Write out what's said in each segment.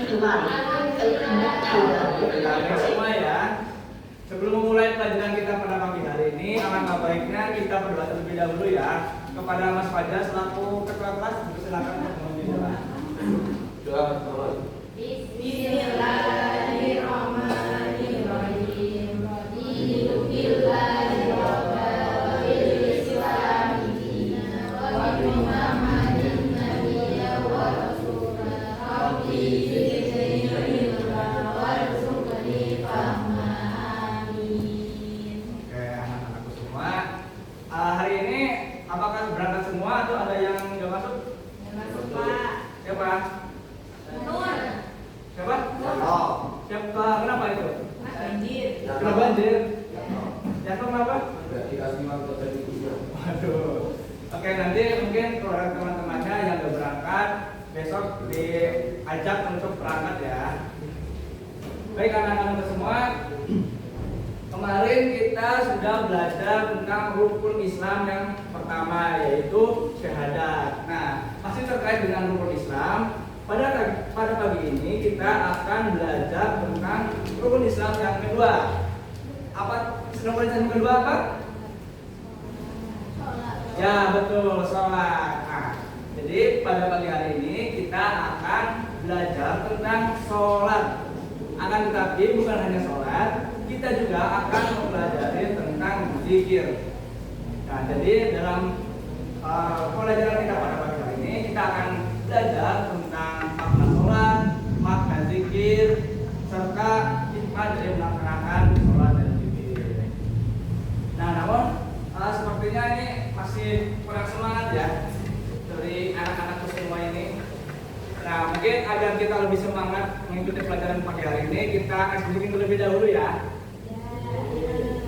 Semua ya. Sebelum memulai pelajaran kita pada pagi hari ini, alangkah baiknya kita berdoa terlebih dahulu ya kepada Mas Fajar selaku ketua kelas. Silakan untuk memulai doa. Bismillahirrahmanirrahim. Hari ini apakah berangkat semua atau ada yang nggak masuk? Siapa? Siapa? Siapa? Kenapa itu? Kenapa banjir? Jatuh kenapa? Waduh. Oke, nanti mungkin keluarga teman-temannya yang udah berangkat besok diajak untuk berangkat ya. Baik anak-anak semua, kemarin kita sudah belajar tentang rukun Islam yang pertama yaitu syahadat. Nah, masih terkait dengan rukun Islam. Pada pagi ini kita akan belajar tentang rukun Islam yang kedua. Apa rukun Islam yang kedua apa? Ya betul, sholat. Nah, jadi pada pagi hari ini kita akan belajar tentang sholat. Akan tetapi bukan hanya sholat, kita juga akan mempelajari tentang zikir. Nah, jadi dalam pelajaran kita pada pagi hari ini kita akan belajar tentang makna sholat, makna zikir, serta hikmah dari melaksanakan sholat dan zikir. Nah, namun sepertinya ini masih kurang semangat ya dari anak-anakku semua ini. Nah, mungkin agar kita lebih semangat mengikuti pelajaran pagi hari ini, kita ice breaking terlebih dahulu ya.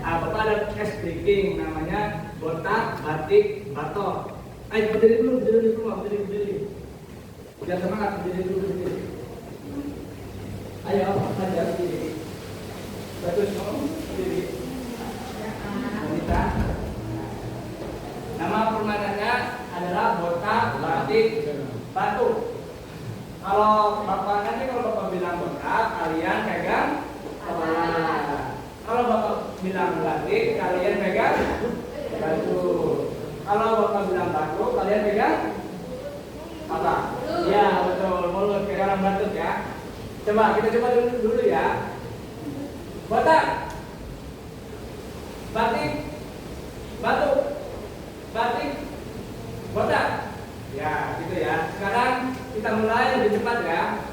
Bapak ada ice breaking namanya botak, batik, batok. Ayo berdiri dulu, berdiri. Biar semangat, berdiri. Ayo, belajar berdiri. Bagus, berdiri. Wanita. Nama permainannya adalah botak, batik, batu. Kalau bapak nanti kalau bapak bilang botak, kalian pegang kepala. Kalau bapak bilang batik, kalian pegang batu. Kalau bapak bilang batu, kalian pegang apa? Ya betul, mulut kayak orang batuk ya. Coba kita coba dulu ya. Botak, batik, batu, batik, botak. Ya, gitu ya. Sekarang kita mulai lebih cepat ya.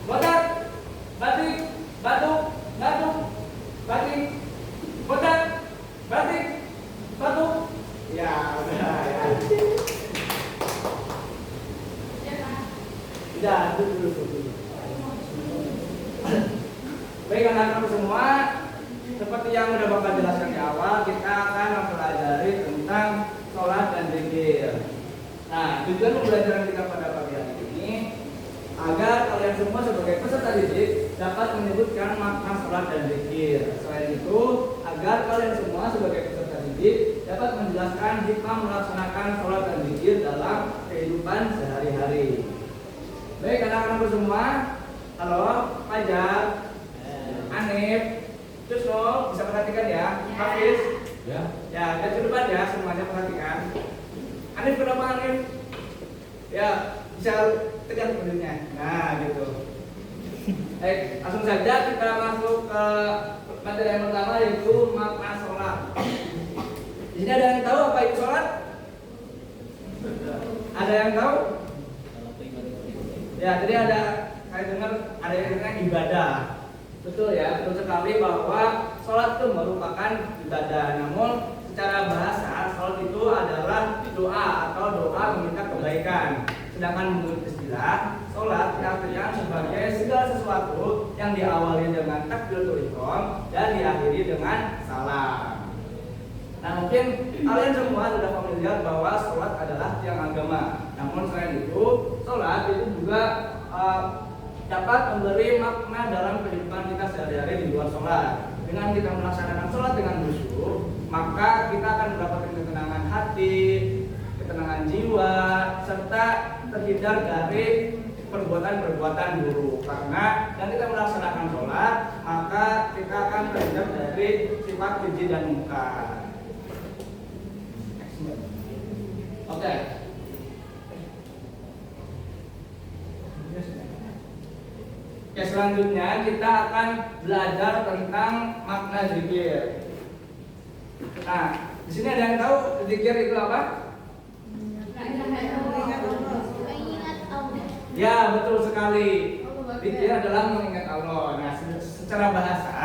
Botak, batik, batu, batik, botak, batik, batu. Ya, udah ya. Udah, dulu. Baik anak-anak semua, seperti yang udah Bapak jelaskan di awal, kita akan mempelajari tentang sholat dan zikir. Nah, tujuan pembelajaran kita pada pagi hari ini agar kalian semua sebagai peserta didik dapat menyebutkan makna sholat dan zikir. Selain itu, agar kalian semua sebagai peserta didik dapat menjelaskan hikmah melaksanakan sholat dan zikir dalam kehidupan sehari-hari. Baik anak-anakku semua, halo, Fajar, Anif, Cusno, bisa perhatikan ya, Hafiz. Ya, dan ke depan ya, semuanya perhatikan. Anif kenapa Anif? Ya, bisa tegak berdirinya. Nah, gitu. Baik, langsung saja kita masuk ke materi yang pertama yaitu makna sholat. Di sini ada yang tahu apa itu sholat? Ada yang tahu? Ya, jadi saya dengar ada yang dengar ibadah. Betul ya, betul sekali bahwa sholat itu merupakan ibadah. Namun secara bahasa, sholat itu adalah doa atau doa meminta kebaikan. Sedangkan menurut istilah, sholat diartikan sebagai segala sesuatu yang diawali dengan takbiratul ihram dan diakhiri dengan salam. Nah, mungkin kalian semua sudah familiar bahwa sholat adalah tiang agama. Namun selain itu, sholat itu juga dapat memberi makna dalam kehidupan kita sehari-hari di luar sholat. Dengan kita melaksanakan sholat dengan khusyuk, maka kita akan mendapatkan ketenangan hati, ketenangan jiwa, serta terhindar dari perbuatan-perbuatan buruk. Karena yang kita melaksanakan sholat, maka kita akan terhindar dari sifat keji dan mungkar. Oke. Oke, selanjutnya kita akan belajar tentang makna zikir. Nah, di sini ada yang tahu zikir itu apa? Ya, betul sekali. Zikir adalah mengingat Allah. Nah, secara bahasa,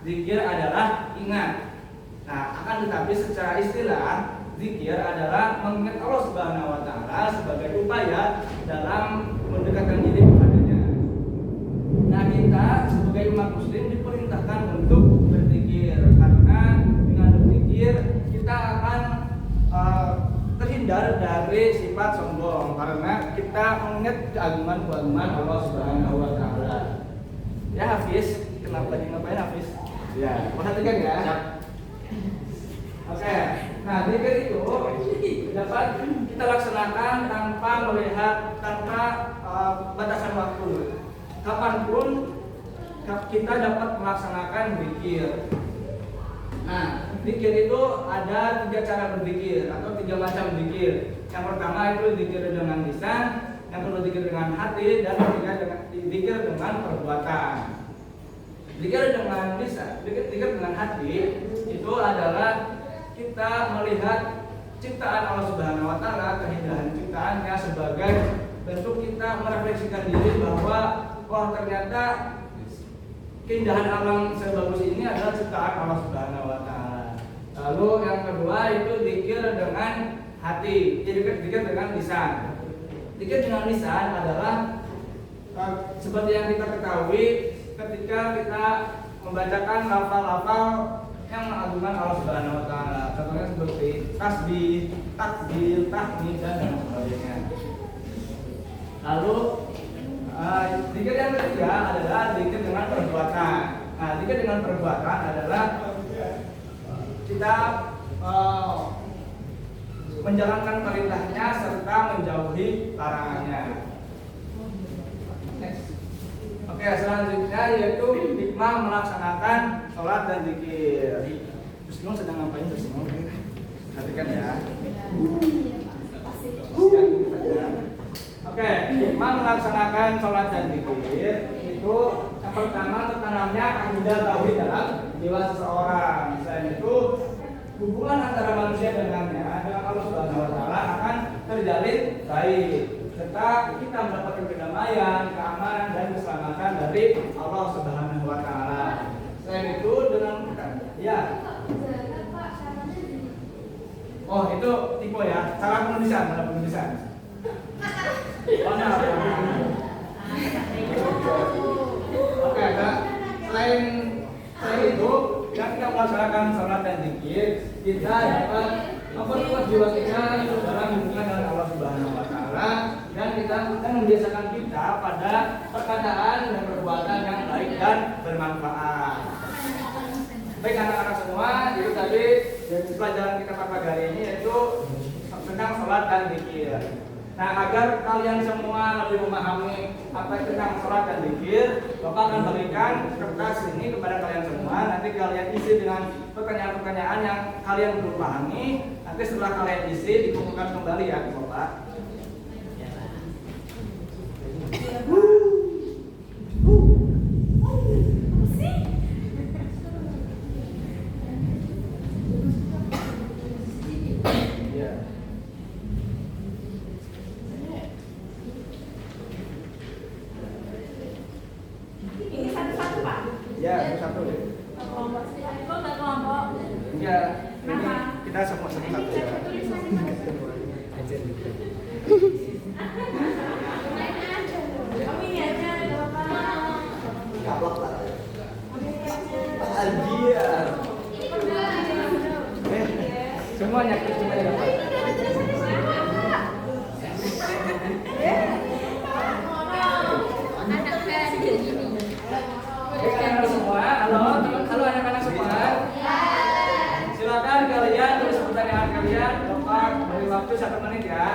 zikir adalah ingat. Nah, akan tetapi secara istilah, zikir adalah mengingat Allah Subhanahu wa taala sebagai upaya dalam mendekatkan diri kepadanya. Nah, kita sebagai umat muslim diperintahkan untuk berzikir, karena dengan berzikir kita akan terhindar dari sifat sombong, karena kita mengingat keagungan Allah Subhanahu wa taala. Ya Hafiz, kenapa ngapain Hafiz? Ya, perhatikan ya. Oke. Nah, zikir itu dapat kita laksanakan tanpa batasan waktu. Kapanpun kita dapat melaksanakan zikir. Nah, zikir itu ada 3 cara berzikir atau 3 macam zikir. Yang pertama itu zikir dengan lisan, yang kedua zikir dengan hati, dan ketiga zikir dengan perbuatan. Zikir dengan lisan, zikir dengan hati itu adalah kita melihat ciptaan Allah Subhanahu wa taala, keindahan ciptaannya sebagai bentuk kita merefleksikan diri bahwa ternyata keindahan alam sebagus ini adalah ciptaan Allah Subhanahu wa taala. Lalu yang kedua itu zikir dengan hati, zikir dengan lisan. Zikir dengan lisan adalah seperti yang kita ketahui ketika kita membacakan lafal-lafal yang mengagungkan Allah Subhanahu wa taala. Contohnya seperti tasbih, takbir, tahmid dan sebagainya. Lalu zikir yang ketiga adalah zikir dengan perbuatan. Nah, zikir dengan perbuatan adalah kita menjalankan perintahnya serta menjauhi larangannya. Oke, selanjutnya yaitu hikmah melaksanakan sholat dan zikir. Terus sedang ngapain terus? Perhatikan ya. Oke, hikmah melaksanakan sholat dan zikir itu yang pertama tertanamnya akidah tauhid dalam jiwa seseorang. Selain itu, hubungan antara manusia dengan Allah Subhanahu wa taala akan terjalin baik, serta kita mendapatkan kedamaian, keamanan dan keselamatan dari Allah Subhanahu wa taala. Selain itu dengan ya. Oh, itu tipe ya, cara penulisan. Oh, nah, oke, selain itu yang kita melaksanakan sholat dan zikir, kita dapat memperkuat jiwa kita dalam hubungan dengan Allah Subhanahu wa taala, dan kita membiasakan kita pada perkataan dan perbuatan yang baik dan bermanfaat. Baik anak-anak semua, jadi tadi pelajaran kita pada hari ini yaitu tentang sholat dan zikir. Nah, agar kalian semua lebih memahami apa itu tentang sholat dan zikir, Bapak akan berikan kertas ini kepada kalian semua. Nanti kalian isi dengan pertanyaan-pertanyaan yang kalian belum pahami. Nanti setelah kalian isi, dikumpulkan kembali ya, Bapak. Ya, satu deh. Kelompok sih, kok nggak kelompok? Enggak, ini kita semua satu ya. Kamu ini aja, nggak apa-apa. Kaplok lah. Bahagia. Semuanya dapat. Halo anak-anak semua. Silakan kalian tulis pertanyaan kalian. Bapak beri waktu 1 menit ya.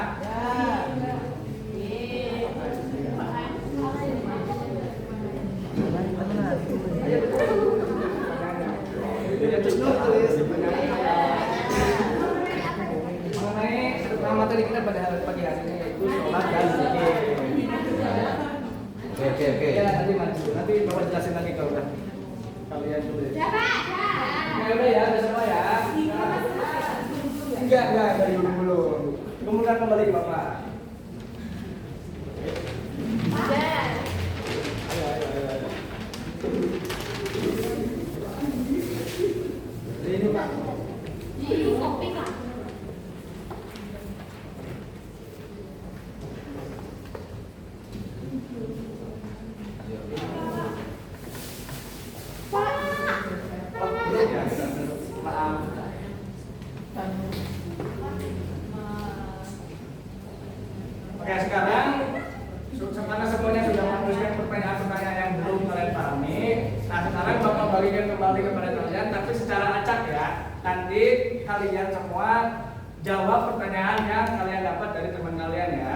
Ya terus tulis mengenai materi kita pada hari pagi hari ini yaitu sholat dan zikir. Oke. Ya nanti maju, nanti bapak jelasin lagi kalau udah kalian tulis. Ya udah ya, udah semua ya. Enggak dari dulu. Kemudian kembali ke bapak. Ayo. Ini Pak. Maaf. Oke, sekarang karena semuanya sudah menuliskan pertanyaan-pertanyaan yang belum kalian pahami. Nah, sekarang Bapak bagikan kembali kepada kalian, tapi secara acak ya. Nanti kalian semua jawab pertanyaan yang kalian dapat dari teman kalian ya.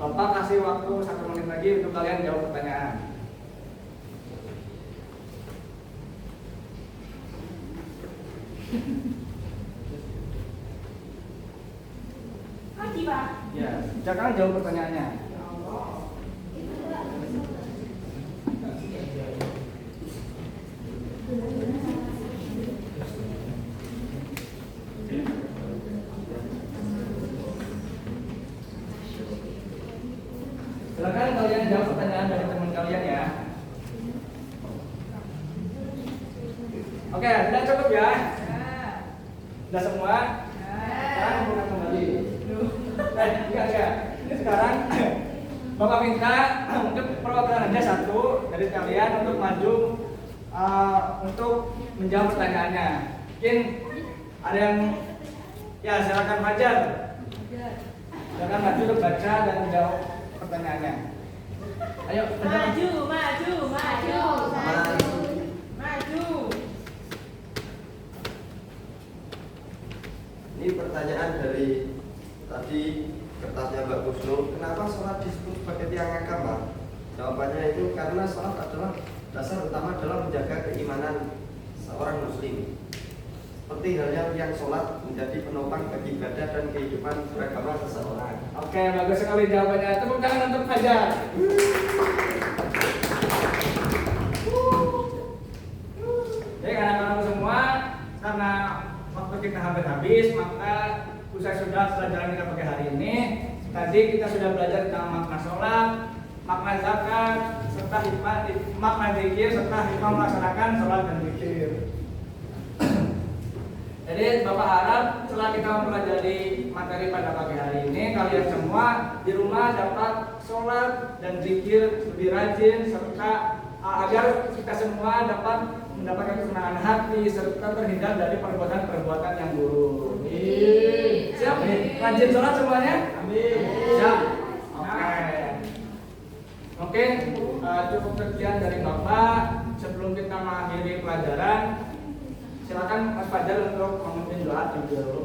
Bapak kasih waktu 1 menit lagi untuk kalian jawab pertanyaan. Ya, jangan jawab pertanyaannya. Silakan kalian jawab pertanyaan dari teman kalian ya. Oke, sudah cukup ya? Sudah semua? Sekarang buka kembali. Enggak. Ini sekarang Bapak minta untuk perwakilan aja satu dari kalian untuk maju untuk menjawab pertanyaannya. Mungkin ada yang ya silakan Fajar. Silakan maju untuk baca dan menjawab pertanyaannya. Ayo, Maju. Ini pertanyaan dari tadi kertasnya Mbak Kusno. Kenapa sholat disebut sebagai tiang agama? Jawabannya itu karena sholat adalah dasar utama dalam menjaga keimanan seorang muslim. Seperti halnya yang sholat menjadi penopang bagi ibadah dan kehidupan beragama seseorang. Oke, bagus sekali jawabannya. Tepuk tangan untuk Fajar. Jadi anak-anak semua, karena waktu kita hampir habis, maka usai sudah pelajaran kita pagi hari ini. Tadi kita sudah belajar tentang makna sholat, makna zakat, serta makna zikir, serta hikmah melaksanakan sholat dan zikir. Jadi Bapak harap setelah kita mempelajari materi pada pagi hari ini, kalian semua di rumah dapat sholat dan zikir lebih rajin, serta agar kita semua dapat mendapatkan kesenangan hati serta terhindar dari perbuatan-perbuatan yang buruk. Siap? Rajin sholat semuanya? Amin. Siap? Oke, cukup sekian dari Bapak. Sebelum kita mengakhiri pelajaran, silakan Mas Fajar untuk memimpin doa terlebih dahulu.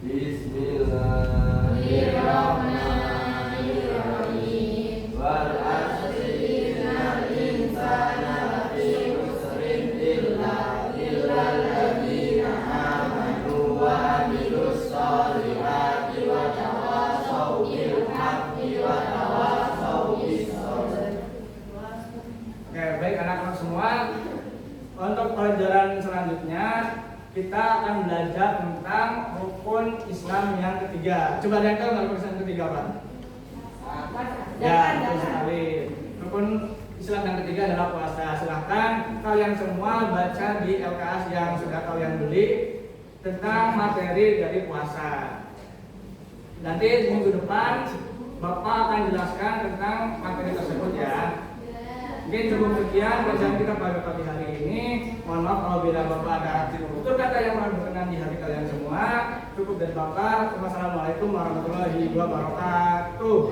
Bismillahirrahmanirrahim. Wal asri innal insana lafi khusrin illa alladziina aamanu wa 'amilus sholihati wa tawassaw bil haqqi wa tawassaw bis sabr. Oke, baik anak-anak semua. Untuk pelajaran selanjutnya kita akan belajar tentang rukun Islam yang ketiga. Coba ada yang tahu nggak rukun Islam yang ketiga apa? Ya, betul sekali. Rukun Islam yang ketiga adalah puasa. Silahkan kalian semua baca di LKS yang sudah kalian beli tentang materi dari puasa. Nanti minggu depan Bapak akan jelaskan tentang materi tersebut ya. Mungkin cukup sekian pelajaran kita pada pagi hari ini. Mohon maaf kalau bila Bapak ada tutur kata yang kurang berkenan di hati kalian semua. Cukup dari Bapak. Wassalamualaikum warahmatullahi wabarakatuh.